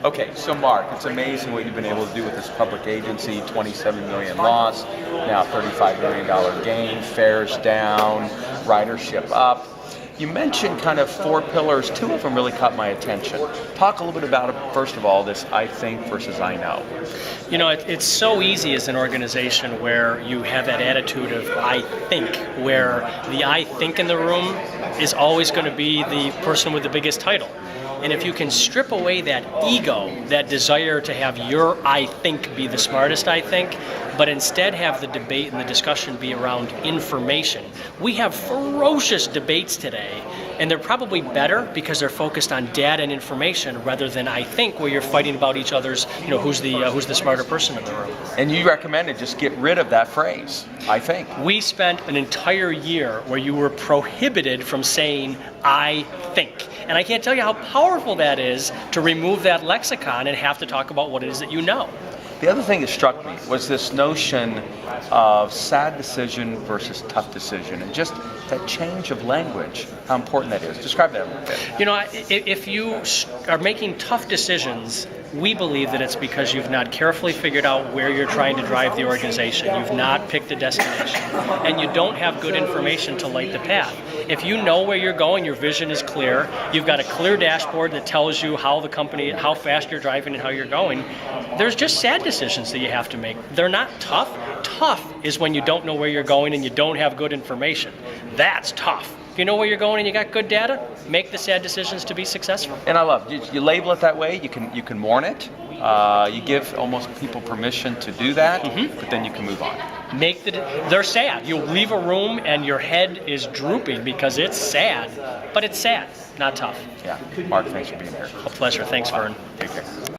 Okay, so Mark, it's amazing what you've been able to do with this public agency, 27 million loss, now $35 million gain, fares down, ridership up. You mentioned kind of four pillars. Two of them really caught my attention. Talk a little bit about, first of all, this I think versus I know. You know, it's so easy as an organization where you have that attitude of I think, where the I think in the room is always going to be the person with the biggest title. And if you can strip away that ego, that desire to have your I think be the smartest I think, but instead have the debate and the discussion be around information. We have ferocious debates today, and they're probably better because they're focused on data and information rather than I think, where you're fighting about each other's, who's the smarter person in the room. And you recommended just get rid of that phrase, I think. We spent an entire year where you were prohibited from saying I think. And I can't tell you how powerful that is to remove that lexicon and have to talk about what it is that you know. The other thing that struck me was this notion of sad decision versus tough decision, and just that change of language, how important that is. Describe that a little bit. You know, if you are making tough decisions, we believe that it's because you've not carefully figured out where you're trying to drive the organization. You've not picked a destination, and you don't have good information to light the path. If you know where you're going, your vision is clear, you've got a clear dashboard that tells you how fast you're driving and how you're going, there's just sad decisions that you have to make. They're not tough. Tough is when you don't know where you're going and you don't have good information. That's tough. If you know where you're going and you got good data, make the sad decisions to be successful. And I love you label it that way. You can mourn it. You give almost people permission to do that, but then you can move on. They're sad. You'll leave a room and your head is drooping because it's sad, but it's sad, not tough. Yeah. Mark, thanks for being here. A pleasure. Thanks, Verne. Take care.